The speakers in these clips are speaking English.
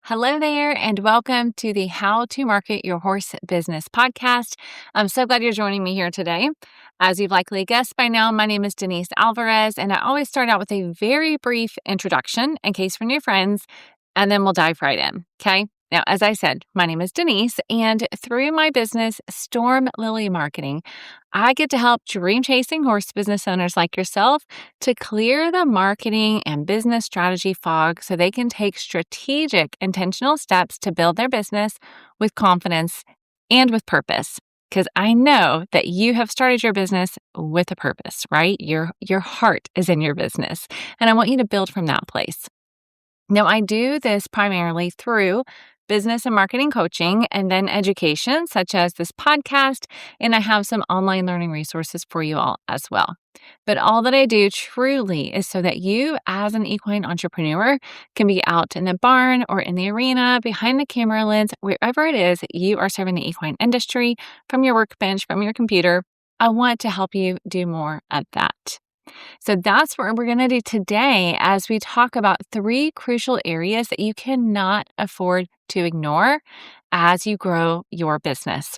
Hello there, and welcome to the How to Market Your Horse Business podcast. I'm so glad you're joining me here today. As you've likely guessed by now, my name is Denise Alvarez, and I always start out with a very brief introduction in case for new friends, and then we'll dive right in, okay? Now, as I said, my name is Denise, and through my business, Storm Lily Marketing, I get to help dream-chasing horse business owners like yourself to clear the marketing and business strategy fog so they can take strategic, intentional steps to build their business with confidence and with purpose. Because I know that you have started your business with a purpose, right? Your heart is in your business, and I want you to build from that place. Now, I do this primarily through business and marketing coaching and then education, such as this podcast, and I have some online learning resources for you all as well. But all that I do truly is so that you, as an equine entrepreneur, can be out in the barn or in the arena, behind the camera lens, wherever it is you are serving the equine industry, from your workbench, from your computer. I want to help you do more of that. So that's what we're going to do today as we talk about 3 crucial areas that you cannot afford to ignore as you grow your business.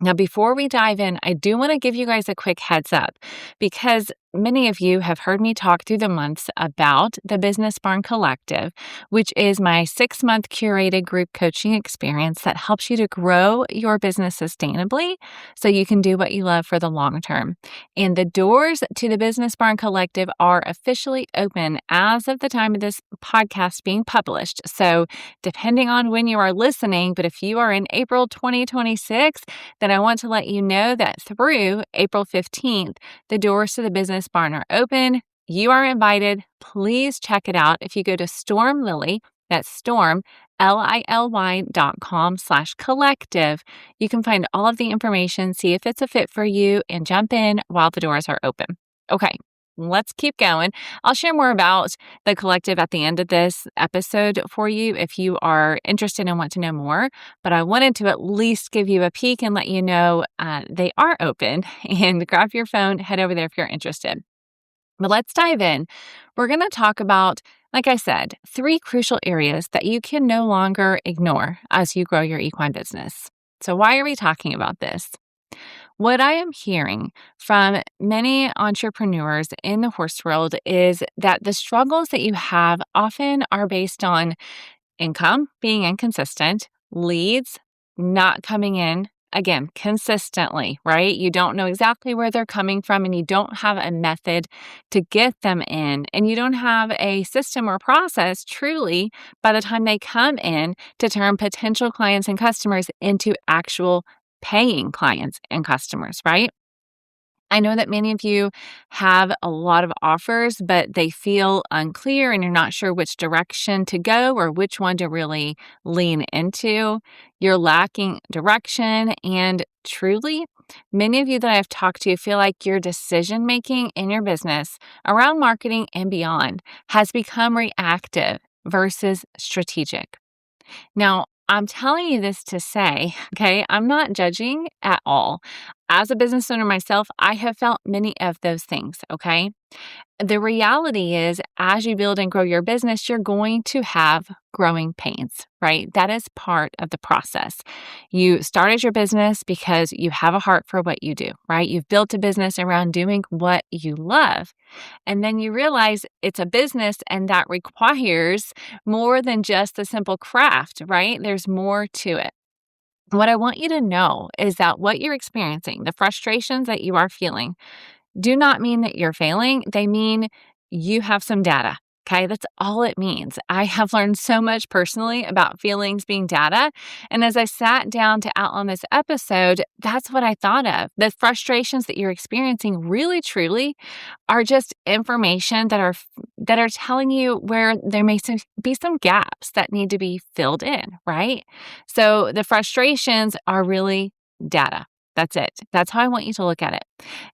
Now, before we dive in, I do want to give you guys a quick heads up because many of you have heard me talk through the months about the Business Barn Collective, which is my 6-month curated group coaching experience that helps you to grow your business sustainably so you can do what you love for the long term. And the doors to the Business Barn Collective are officially open as of the time of this podcast being published. So depending on when you are listening, but if you are in April 2026, then I want to let you know that through April 15th, the doors to the Business Barn are open. You are invited. Please check it out. If you go to Storm Lily, that's Storm, LILY.com/collective, you can find all of the information, see if it's a fit for you, and jump in while the doors are open. Okay. Let's keep going. I'll share more about the collective at the end of this episode for you if you are interested and want to know more. But I wanted to at least give you a peek and let you know they are open. And grab your phone, head over there if you're interested. But let's dive in. We're going to talk about, like I said, 3 crucial areas that you can no longer ignore as you grow your equine business. So why are we talking about this? What I am hearing from many entrepreneurs in the horse world is that the struggles that you have often are based on income being inconsistent, leads not coming in, again, consistently, right? You don't know exactly where they're coming from and you don't have a method to get them in, and you don't have a system or process truly by the time they come in to turn potential clients and customers into actual paying clients and customers, right? I know that many of you have a lot of offers, but they feel unclear and you're not sure which direction to go or which one to really lean into. You're lacking direction, and truly, many of you that I've talked to feel like your decision making in your business around marketing and beyond has become reactive versus strategic. Now, I'm telling you this to say, okay, I'm not judging at all. As a business owner myself, I have felt many of those things, okay? The reality is, as you build and grow your business, you're going to have growing pains, right? That is part of the process. You started your business because you have a heart for what you do, right? You've built a business around doing what you love. And then you realize it's a business and that requires more than just a simple craft, right? There's more to it. What I want you to know is that what you're experiencing, the frustrations that you are feeling, do not mean that you're failing. They mean you have some data. Okay, that's all it means. I have learned so much personally about feelings being data. And as I sat down to outline this episode, that's what I thought of. The frustrations that you're experiencing really, truly are just information that are telling you where there may be some gaps that need to be filled in, right? So the frustrations are really data. That's it. That's how I want you to look at it.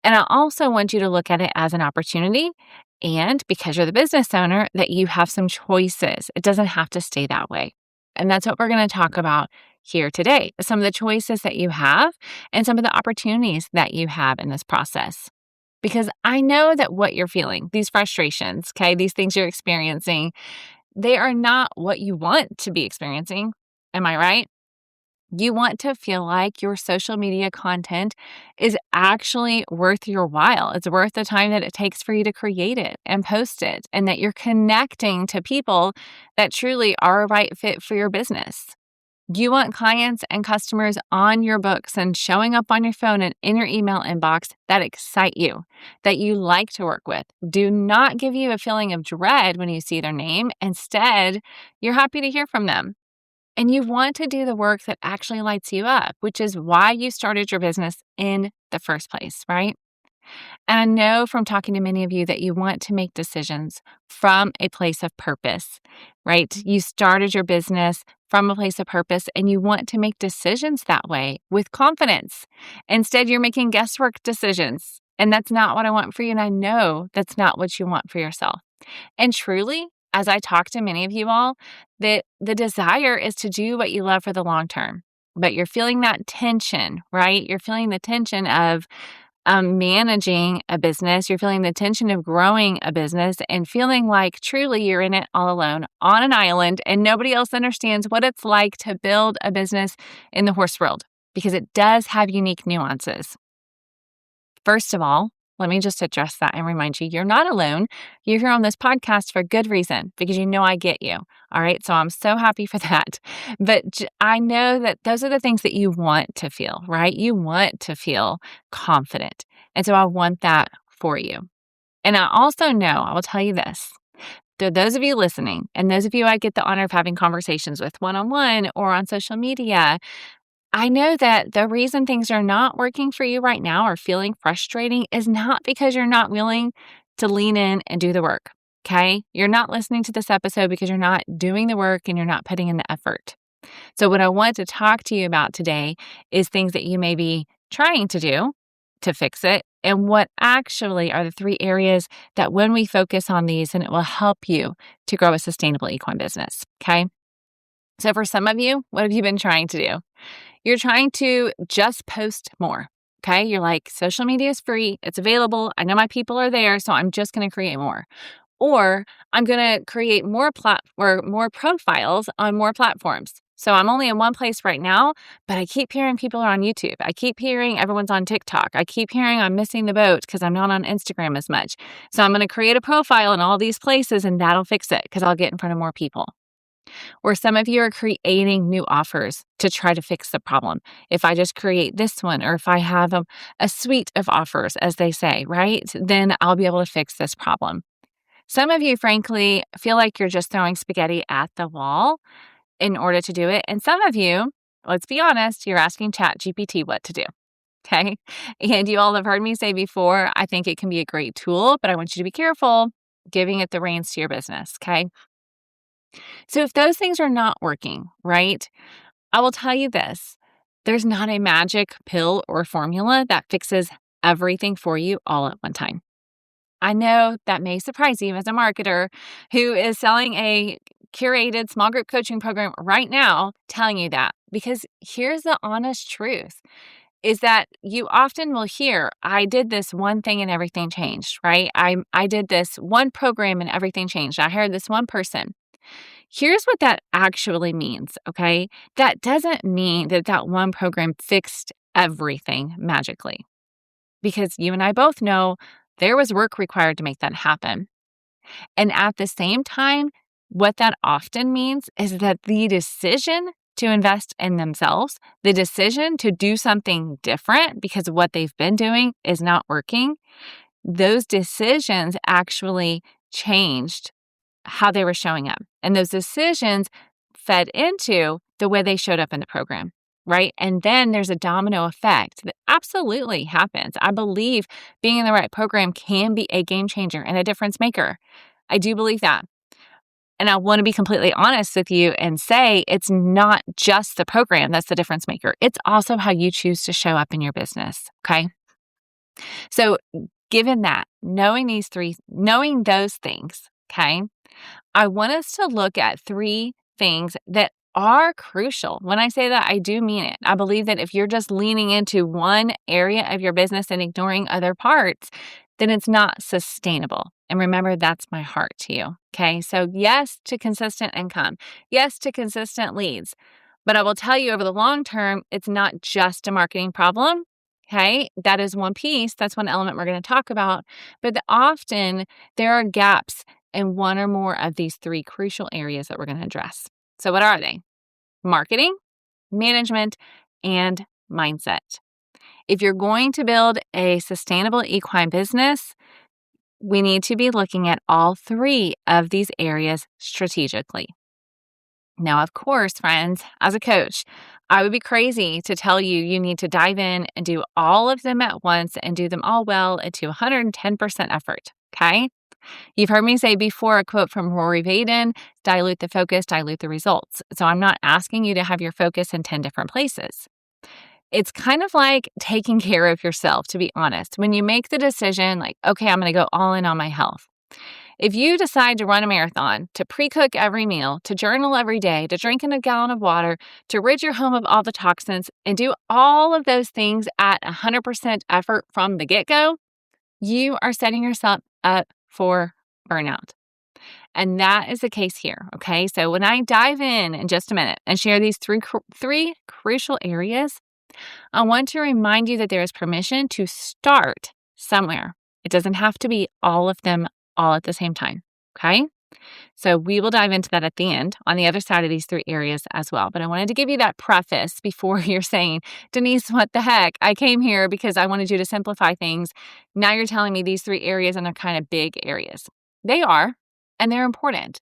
And I also want you to look at it as an opportunity. And because you're the business owner, that you have some choices. It doesn't have to stay that way. And that's what we're going to talk about here today. Some of the choices that you have and some of the opportunities that you have in this process. Because I know that what you're feeling, these frustrations, okay, these things you're experiencing, they are not what you want to be experiencing. Am I right? You want to feel like your social media content is actually worth your while. It's worth the time that it takes for you to create it and post it, and that you're connecting to people that truly are a right fit for your business. You want clients and customers on your books and showing up on your phone and in your email inbox that excite you, that you like to work with. Do not give you a feeling of dread when you see their name. Instead, you're happy to hear from them. And you want to do the work that actually lights you up, which is why you started your business in the first place, right? And I know from talking to many of you that you want to make decisions from a place of purpose, right? You started your business from a place of purpose and you want to make decisions that way with confidence. Instead, you're making guesswork decisions. And that's not what I want for you. And I know that's not what you want for yourself. And truly, as I talk to many of you all, that the desire is to do what you love for the long term. But you're feeling that tension, right? You're feeling the tension of managing a business. You're feeling the tension of growing a business and feeling like truly you're in it all alone on an island and nobody else understands what it's like to build a business in the horse world, because it does have unique nuances. First of all, let me just address that and remind you, you're not alone. You're here on this podcast for good reason, because you know I get you. All right. So I'm so happy for that. But I know that those are the things that you want to feel, right? You want to feel confident. And so I want that for you. And I also know, I will tell you this, those of you listening and those of you I get the honor of having conversations with one-on-one or on social media, I know that the reason things are not working for you right now or feeling frustrating is not because you're not willing to lean in and do the work, okay? You're not listening to this episode because you're not doing the work and you're not putting in the effort. So what I want to talk to you about today is things that you may be trying to do to fix it, and what actually are the 3 areas that when we focus on these, and it will help you to grow a sustainable equine business, okay? So for some of you, what have you been trying to do? You're trying to just post more, okay? You're like, social media is free. It's available. I know my people are there, so I'm just going to create more. Or I'm going to create more profiles on more platforms. So I'm only in one place right now, but I keep hearing people are on YouTube. I keep hearing everyone's on TikTok. I keep hearing I'm missing the boat because I'm not on Instagram as much. So I'm going to create a profile in all these places and that'll fix it because I'll get in front of more people. Or some of you are creating new offers to try to fix the problem. If I just create this one, or if I have a suite of offers, as they say, right, then I'll be able to fix this problem. Some of you, frankly, feel like you're just throwing spaghetti at the wall in order to do it. And some of you, let's be honest, you're asking ChatGPT what to do. Okay. And you all have heard me say before, I think it can be a great tool, but I want you to be careful giving it the reins to your business. Okay. So if those things are not working, right, I will tell you this, there's not a magic pill or formula that fixes everything for you all at one time. I know that may surprise you as a marketer who is selling a curated small group coaching program right now, telling you that, because here's the honest truth is that you often will hear, I did this one thing and everything changed, right? I did this one program and everything changed. I hired this one person. Here's what that actually means, okay? That doesn't mean that one program fixed everything magically, because you and I both know there was work required to make that happen. And at the same time, what that often means is that the decision to invest in themselves, the decision to do something different because what they've been doing is not working, those decisions actually changed how they were showing up. And those decisions fed into the way they showed up in the program, right? And then there's a domino effect that absolutely happens. I believe being in the right program can be a game changer and a difference maker. I do believe that. And I want to be completely honest with you and say it's not just the program that's the difference maker. It's also how you choose to show up in your business, okay? So given that, knowing those things, okay, I want us to look at 3 things that are crucial. When I say that, I do mean it. I believe that if you're just leaning into one area of your business and ignoring other parts, then it's not sustainable. And remember, that's my heart to you. Okay. So yes to consistent income. Yes to consistent leads. But I will tell you over the long term, it's not just a marketing problem. Okay. That is one piece. That's one element we're going to talk about. But often there are gaps in one or more of these three crucial areas that we're going to address. So what are they? Marketing, management, and mindset. If you're going to build a sustainable equine business, we need to be looking at all three of these areas strategically. Now, of course, friends, as a coach, I would be crazy to tell you you need to dive in and do all of them at once and do them all well and to 110% effort, okay? You've heard me say before a quote from Rory Vaden, dilute the focus, dilute the results. So I'm not asking you to have your focus in 10 different places. It's kind of like taking care of yourself, to be honest. When you make the decision, like, okay, I'm going to go all in on my health. If you decide to run a marathon, to pre-cook every meal, to journal every day, to drink in a gallon of water, to rid your home of all the toxins, and do all of those things at 100% effort from the get-go, you are setting yourself up for burnout. And that is the case here, okay? So when I dive in just a minute and share these three crucial areas, I want to remind you that there is permission to start somewhere. It doesn't have to be all of them all at the same time, okay? So we will dive into that at the end on the other side of these three areas as well. But I wanted to give you that preface before you're saying, Denise, what the heck? I came here because I wanted you to simplify things. Now you're telling me these three areas and they're kind of big areas. They are, and they're important.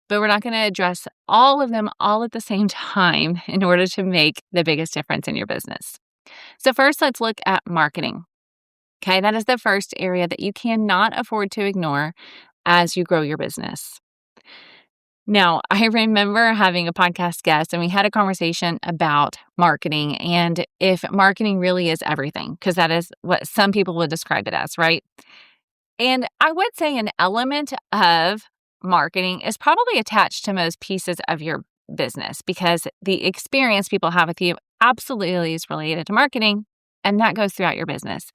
But we're not going to address all of them all at the same time in order to make the biggest difference in your business. So first, let's look at marketing. Okay, that is the first area that you cannot afford to ignore as you grow your business. Now, I remember having a podcast guest and we had a conversation about marketing and if marketing really is everything, because that is what some people would describe it as, right? And I would say an element of marketing is probably attached to most pieces of your business because the experience people have with you absolutely is related to marketing, and that goes throughout your business.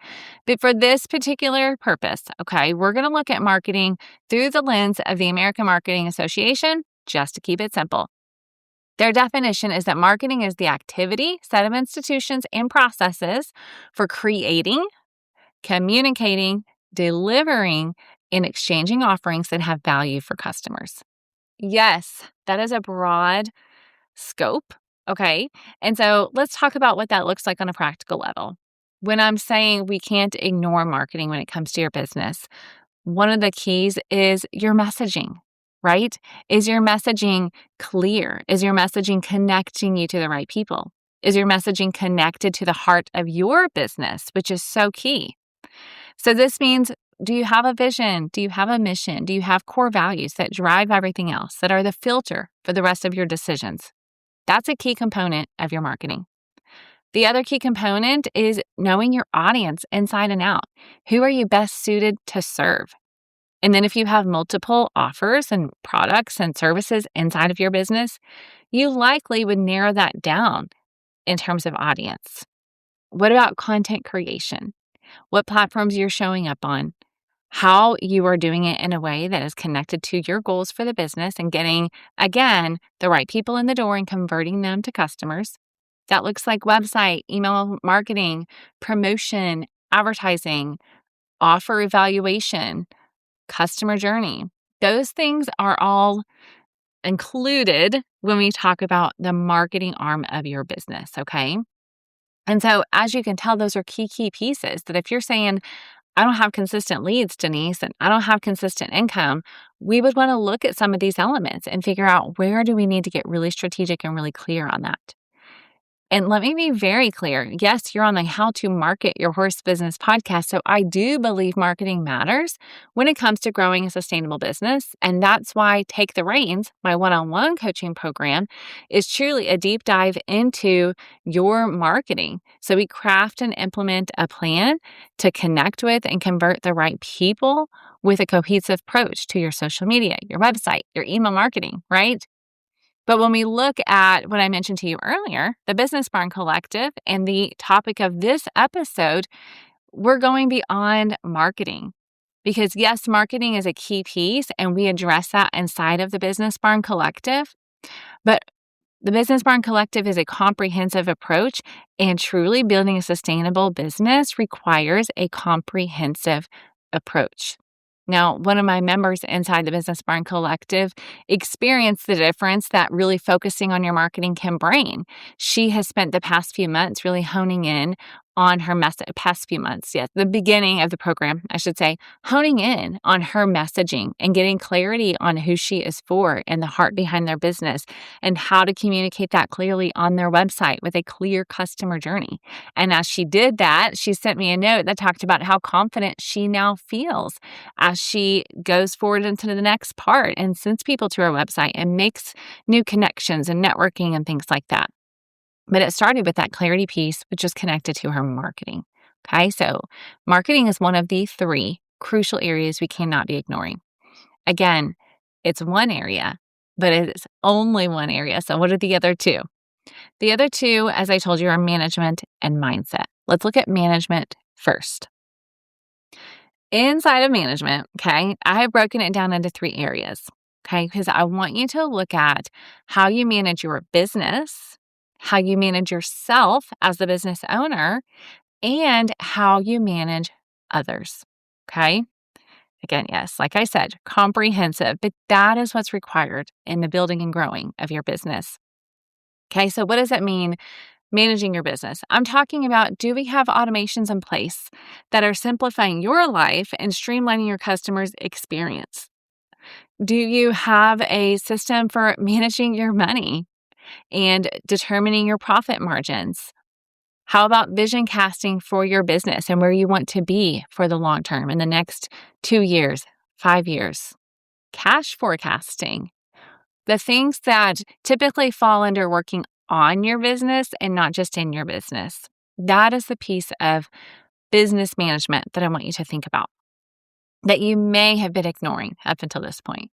But for this particular purpose, okay, we're going to look at marketing through the lens of the American Marketing Association, just to keep it simple. Their definition is that marketing is the activity, set of institutions and processes for creating, communicating, delivering, and exchanging offerings that have value for customers. Yes, that is a broad scope, okay? And so let's talk about what that looks like on a practical level. When I'm saying we can't ignore marketing when it comes to your business, one of the keys is your messaging, right? Is your messaging clear? Is your messaging connecting you to the right people? Is your messaging connected to the heart of your business, which is so key? So this means, do you have a vision? Do you have a mission? Do you have core values that drive everything else, that are the filter for the rest of your decisions? That's a key component of your marketing. The other key component is knowing your audience inside and out. Who are you best suited to serve? And then if you have multiple offers and products and services inside of your business, you likely would narrow that down in terms of audience. What about content creation? What platforms you're showing up on? How you are doing it in a way that is connected to your goals for the business and getting, again, the right people in the door and converting them to customers. That looks like website, email marketing, promotion, advertising, offer evaluation, customer journey. Those things are all included when we talk about the marketing arm of your business, okay? And so as you can tell, those are key pieces that if you're saying, I don't have consistent leads, Denise, and I don't have consistent income, we would want to look at some of these elements and figure out where do we need to get really strategic and really clear on that. And let me be very clear. Yes, you're on the How to Market Your Horse Business podcast. So I do believe marketing matters when it comes to growing a sustainable business. And that's why Take the Reins, my one-on-one coaching program, is truly a deep dive into your marketing. So we craft and implement a plan to connect with and convert the right people with a cohesive approach to your social media, your website, your email marketing, right? But when we look at what I mentioned to you earlier, the Business Barn Collective and the topic of this episode, we're going beyond marketing because, yes, marketing is a key piece, and we address that inside of the Business Barn Collective. But the Business Barn Collective is a comprehensive approach, and truly building a sustainable business requires a comprehensive approach. Now, one of my members inside the Business Barn Collective experienced the difference that really focusing on your marketing can bring. She has spent the past few months really honing in on her past few months, yes, the beginning of the program, I should say, honing in on her messaging and getting clarity on who she is for and the heart behind their business and how to communicate that clearly on their website with a clear customer journey. And as she did that, she sent me a note that talked about how confident she now feels as she goes forward into the next part and sends people to her website and makes new connections and networking and things like that. But it started with that clarity piece, which is connected to her marketing. Okay, so marketing is one of the 3 crucial areas we cannot be ignoring. Again, it's one area, but it is only one area. So what are the other 2? The other 2, as I told you, are management and mindset. Let's look at management first. Inside of management, okay, I have broken it down into 3 areas, okay, because I want you to look at how you manage your business, how you manage yourself as the business owner, and how you manage others, okay? Again, yes, like I said, comprehensive, but that is what's required in the building and growing of your business. Okay, so what does that mean? Managing your business. I'm talking about, do we have automations in place that are simplifying your life and streamlining your customers' experience? Do you have a system for managing your money and determining your profit margins? How about vision casting for your business and where you want to be for the long term in the next 2 years, 5 years? Cash forecasting. The things that typically fall under working on your business and not just in your business. That is the piece of business management that I want you to think about that you may have been ignoring up until this point.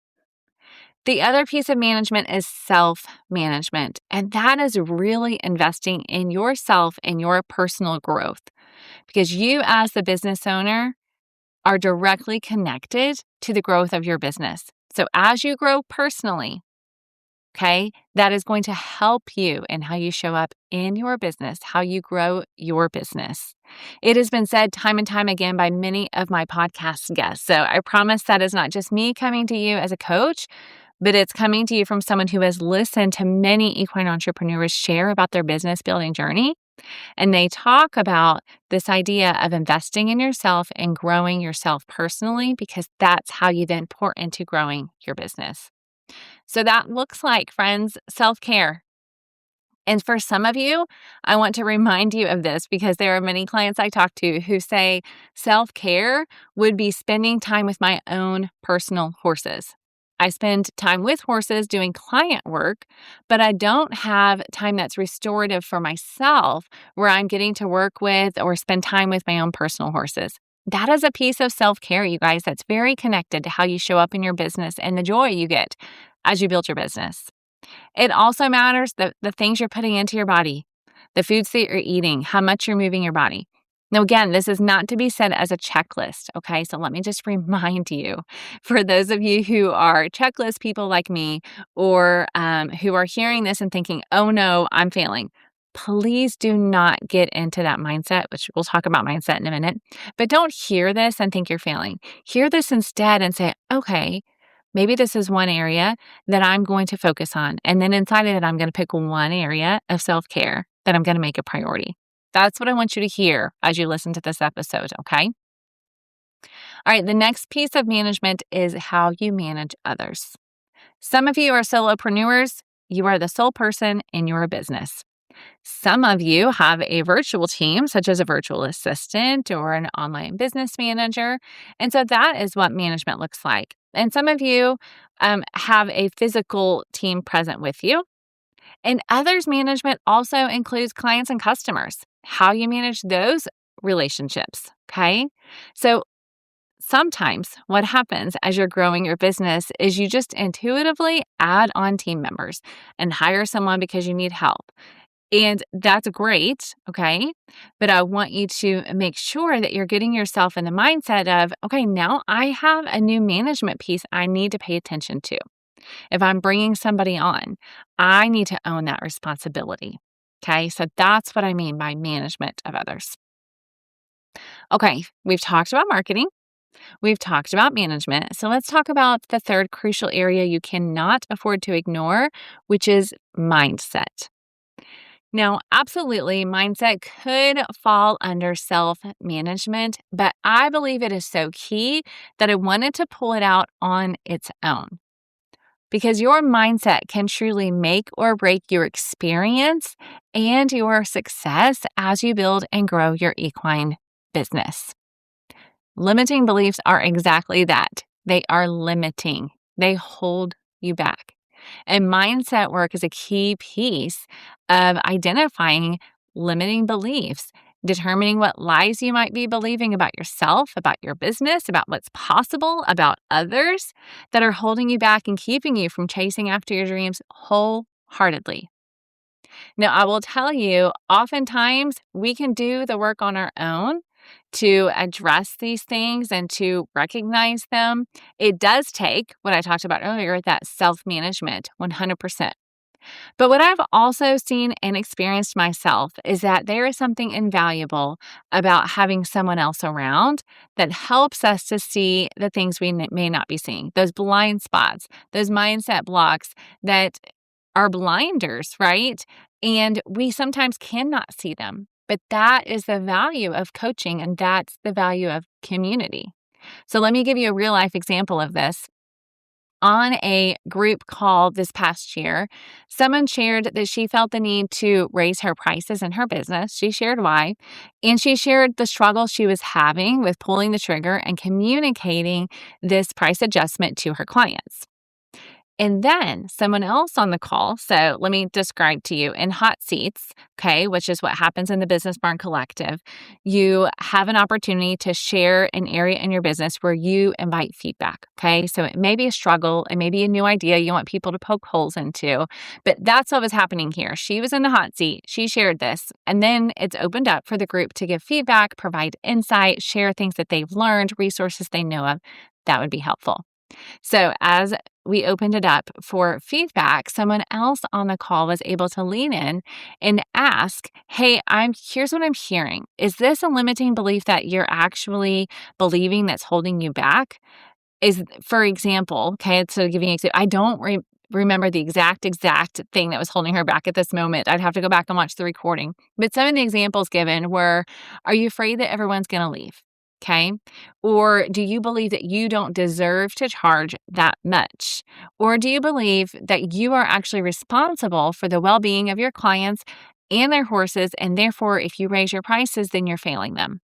The other piece of management is self-management, and that is really investing in yourself and your personal growth because you as the business owner are directly connected to the growth of your business. So as you grow personally, okay, that is going to help you in how you show up in your business, how you grow your business. It has been said time and time again by many of my podcast guests. So I promise that is not just me coming to you as a coach, but it's coming to you from someone who has listened to many equine entrepreneurs share about their business building journey. And they talk about this idea of investing in yourself and growing yourself personally, because that's how you then pour into growing your business. So that looks like, friends, self-care. And for some of you, I want to remind you of this because there are many clients I talk to who say self-care would be spending time with my own personal horses. I spend time with horses doing client work, but I don't have time that's restorative for myself where I'm getting to work with or spend time with my own personal horses. That is a piece of self-care, you guys, that's very connected to how you show up in your business and the joy you get as you build your business. It also matters the things you're putting into your body, the foods that you're eating, how much you're moving your body. Now, again, this is not to be said as a checklist, okay? So let me just remind you, for those of you who are checklist people like me or who are hearing this and thinking, oh no, I'm failing. Please do not get into that mindset, which we'll talk about mindset in a minute. But don't hear this and think you're failing. Hear this instead and say, okay, maybe this is one area that I'm going to focus on. And then inside of it, I'm going to pick one area of self-care that I'm going to make a priority. That's what I want you to hear as you listen to this episode, okay? All right, the next piece of management is how you manage others. Some of you are solopreneurs. You are the sole person in your business. Some of you have a virtual team, such as a virtual assistant or an online business manager. And so that is what management looks like. And some of you have a physical team present with you. And others management also includes clients and customers, how you manage those relationships, okay? So sometimes what happens as you're growing your business is you just intuitively add on team members and hire someone because you need help. And that's great, okay? But I want you to make sure that you're getting yourself in the mindset of, okay, now I have a new management piece I need to pay attention to. If I'm bringing somebody on, I need to own that responsibility. Okay, so that's what I mean by management of others. Okay, we've talked about marketing, we've talked about management. So let's talk about the third crucial area you cannot afford to ignore, which is mindset. Now, absolutely, mindset could fall under self management, but I believe it is so key that I wanted to pull it out on its own. Because your mindset can truly make or break your experience and your success as you build and grow your equine business. Limiting beliefs are exactly that. They are limiting, they hold you back. And mindset work is a key piece of identifying limiting beliefs, determining what lies you might be believing about yourself, about your business, about what's possible, about others that are holding you back and keeping you from chasing after your dreams wholeheartedly. Now, I will tell you, oftentimes we can do the work on our own to address these things and to recognize them. It does take what I talked about earlier, that self management, 100%. But what I've also seen and experienced myself is that there is something invaluable about having someone else around that helps us to see the things we may not be seeing, those blind spots, those mindset blocks that are blinders, right? And we sometimes cannot see them. But that is the value of coaching, and that's the value of community. So let me give you a real life example of this. On a group call this past year, someone shared that she felt the need to raise her prices in her business. She shared why, and she shared the struggle she was having with pulling the trigger and communicating this price adjustment to her clients. And then someone else on the call, so let me describe to you in hot seats, okay, which is what happens in the Business Barn Collective. You have an opportunity to share an area in your business where you invite feedback, okay? So it may be a struggle, it may be a new idea you want people to poke holes into, but that's what was happening here. She was in the hot seat, she shared this, and then it's opened up for the group to give feedback, provide insight, share things that they've learned, resources they know of. That would be helpful. So as we opened it up for feedback, someone else on the call was able to lean in and ask, hey, here's what I'm hearing. Is this a limiting belief that you're actually believing that's holding you back? For example, okay, so giving an example, I don't remember the exact thing that was holding her back at this moment. I'd have to go back and watch the recording. But some of the examples given were, are you afraid that everyone's going to leave? Okay. Or do you believe that you don't deserve to charge that much? Or do you believe that you are actually responsible for the well-being of your clients and their horses, and therefore, if you raise your prices, then you're failing them?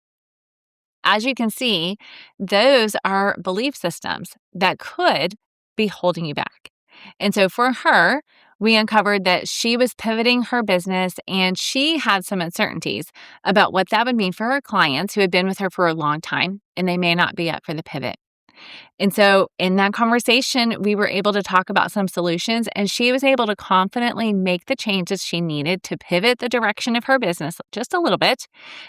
As you can see, those are belief systems that could be holding you back. And so for her, we uncovered that she was pivoting her business and she had some uncertainties about what that would mean for her clients who had been with her for a long time and they may not be up for the pivot. And so in that conversation, we were able to talk about some solutions, and she was able to confidently make the changes she needed to pivot the direction of her business just a little bit,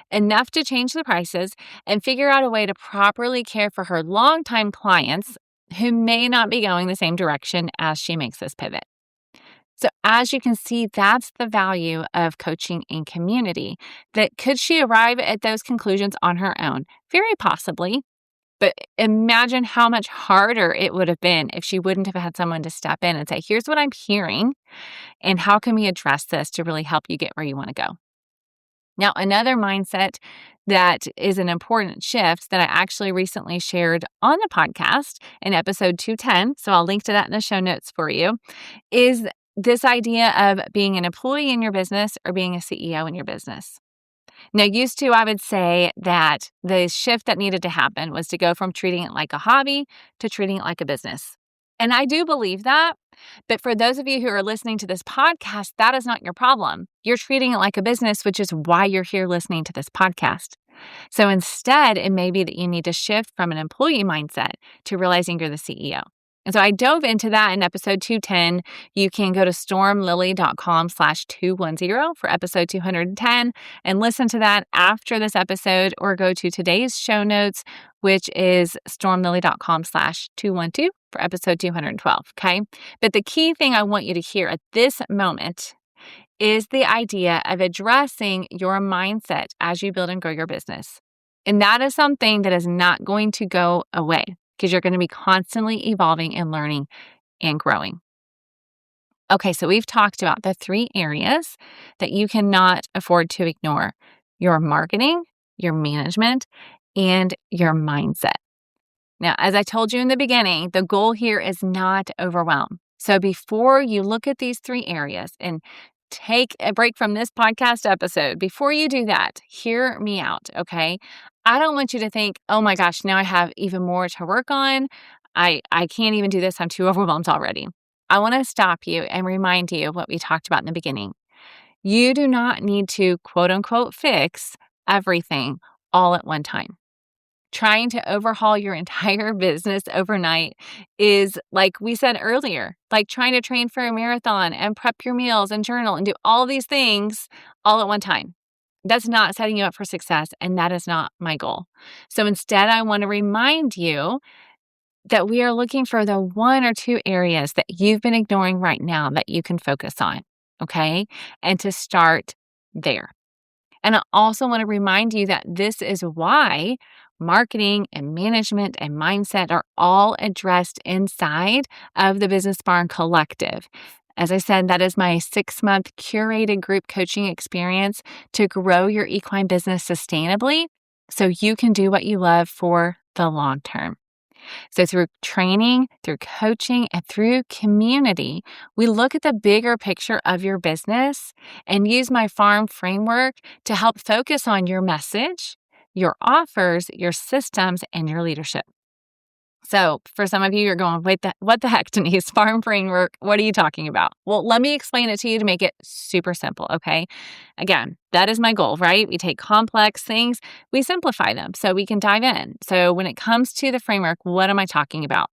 enough to change the prices and figure out a way to properly care for her longtime clients who may not be going the same direction as she makes this pivot. So as you can see, that's the value of coaching in community. That could she arrive at those conclusions on her own? Very possibly. But imagine how much harder it would have been if she wouldn't have had someone to step in and say, here's what I'm hearing, and how can we address this to really help you get where you want to go? Now, another mindset that is an important shift that I actually recently shared on the podcast in episode 210, so I'll link to that in the show notes for you, is this idea of being an employee in your business or being a CEO in your business. Now, used to, I would say that the shift that needed to happen was to go from treating it like a hobby to treating it like a business. And I do believe that. But for those of you who are listening to this podcast, that is not your problem. You're treating it like a business, which is why you're here listening to this podcast. So instead, it may be that you need to shift from an employee mindset to realizing you're the CEO. And so I dove into that in episode 210. You can go to stormlily.com/210 for episode 210 and listen to that after this episode, or go to today's show notes, which is stormlily.com/212 for episode 212. Okay. But the key thing I want you to hear at this moment is the idea of addressing your mindset as you build and grow your business. And that is something that is not going to go away, because you're going to be constantly evolving and learning and growing. Okay, so we've talked about the 3 areas that you cannot afford to ignore: your marketing, your management, and your mindset. Now, as I told you in the beginning, the goal here is not overwhelm. So before you look at these 3 areas and take a break from this podcast episode, before you do that, hear me out, okay? I don't want you to think, oh my gosh, now I have even more to work on. I can't even do this. I'm too overwhelmed already. I want to stop you and remind you of what we talked about in the beginning. You do not need to, quote unquote, fix everything all at one time. Trying to overhaul your entire business overnight is, like we said earlier, like trying to train for a marathon and prep your meals and journal and do all these things all at one time. That's not setting you up for success, and that is not my goal. So instead, I want to remind you that we are looking for the 1 or 2 areas that you've been ignoring right now that you can focus on, okay? And to start there. And I also want to remind you that this is why marketing and management and mindset are all addressed inside of the Business Barn Collective. As I said, that is my 6-month curated group coaching experience to grow your equine business sustainably so you can do what you love for the long term. So through training, through coaching, and through community, we look at the bigger picture of your business and use my farm framework to help focus on your message, your offers, your systems, and your leadership. So for some of you, you're going, wait, what the heck, Denise? Farm framework, what are you talking about? Well, let me explain it to you to make it super simple, okay? Again, that is my goal, right? We take complex things, we simplify them so we can dive in. So when it comes to the framework, what am I talking about?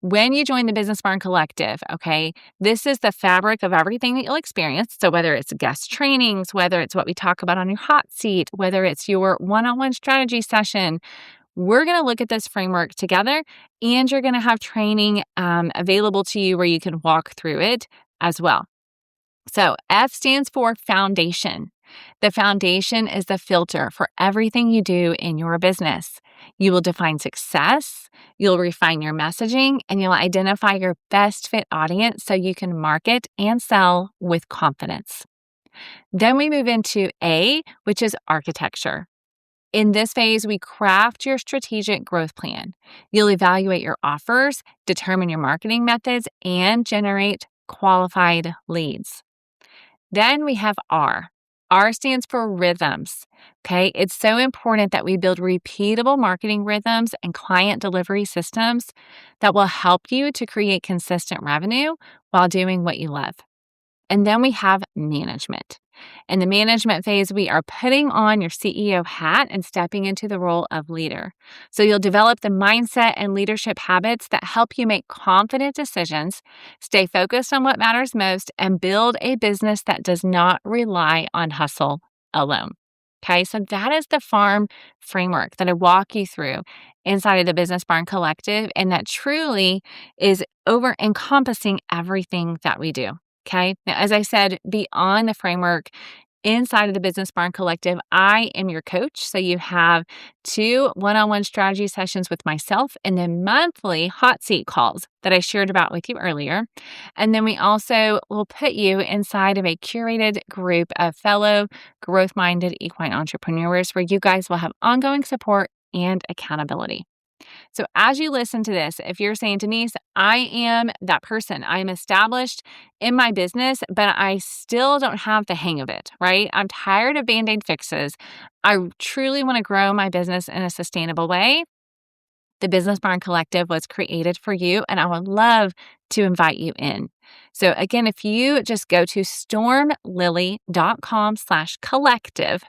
When you join the Business Barn Collective, okay, this is the fabric of everything that you'll experience. So whether it's guest trainings, whether it's what we talk about on your hot seat, whether it's your one-on-one strategy session, we're going to look at this framework together, and you're going to have training available to you where you can walk through it as well. So F stands for foundation. The foundation is the filter for everything you do in your business. You will define success, you'll refine your messaging, and you'll identify your best fit audience so you can market and sell with confidence. Then we move into A, which is architecture. In this phase, we craft your strategic growth plan. You'll evaluate your offers, determine your marketing methods, and generate qualified leads. Then we have R. R stands for rhythms. Okay, it's so important that we build repeatable marketing rhythms and client delivery systems that will help you to create consistent revenue while doing what you love. And then we have management. In the management phase, we are putting on your CEO hat and stepping into the role of leader. So you'll develop the mindset and leadership habits that help you make confident decisions, stay focused on what matters most, and build a business that does not rely on hustle alone. Okay, so that is the farm framework that I walk you through inside of the Business Barn Collective, and that truly is over encompassing everything that we do. Okay. Now, as I said, beyond the framework, inside of the Business Barn Collective, I am your coach. So you have 2 one-on-one strategy sessions with myself, and then monthly hot seat calls that I shared about with you earlier. And then we also will put you inside of a curated group of fellow growth-minded equine entrepreneurs where you guys will have ongoing support and accountability. So as you listen to this, if you're saying, Denise, I am that person, I'm established in my business, but I still don't have the hang of it, right? I'm tired of Band-Aid fixes. I truly want to grow my business in a sustainable way. The Business Barn Collective was created for you, and I would love to invite you in. So again, if you just go to stormlily.com/collective,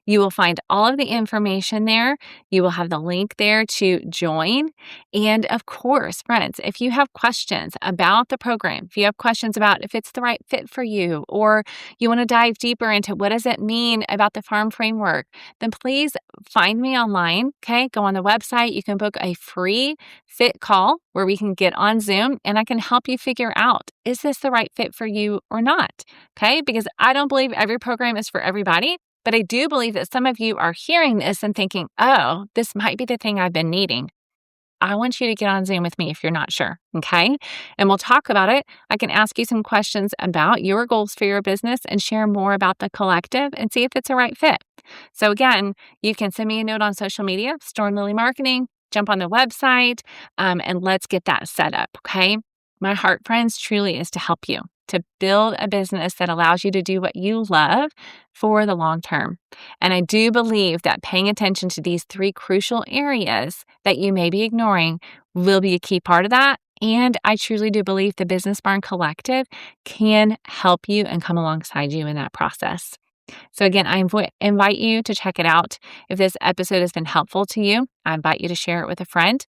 You will find all of the information there. You will have the link there to join. And of course, friends, if you have questions about the program, if you have questions about if it's the right fit for you, or you want to dive deeper into what does it mean about the farm framework, then please find me online. Okay. Go on the website. You can book a free fit call where we can get on Zoom and I can help you figure out, is this the right fit for you or not? Okay. Because I don't believe every program is for everybody, but I do believe that some of you are hearing this and thinking, oh, this might be the thing I've been needing. I want you to get on Zoom with me if you're not sure, okay? And we'll talk about it. I can ask you some questions about your goals for your business and share more about the collective and see if it's a right fit. So again, you can send me a note on social media, Storm Lily Marketing, jump on the website, and let's get that set up, okay? My heart, friends, truly is to help you to build a business that allows you to do what you love for the long term. And I do believe that paying attention to these 3 crucial areas that you may be ignoring will be a key part of that. And I truly do believe the Business Barn Collective can help you and come alongside you in that process. So again, I invite you to check it out. If this episode has been helpful to you, I invite you to share it with a friend.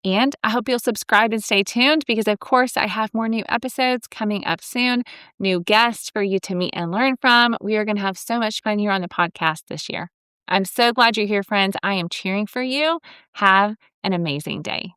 And I hope you'll subscribe and stay tuned because, of course, I have more new episodes coming up soon, new guests for you to meet and learn from. We are going to have so much fun here on the podcast this year. I'm so glad you're here, friends. I am cheering for you. Have an amazing day.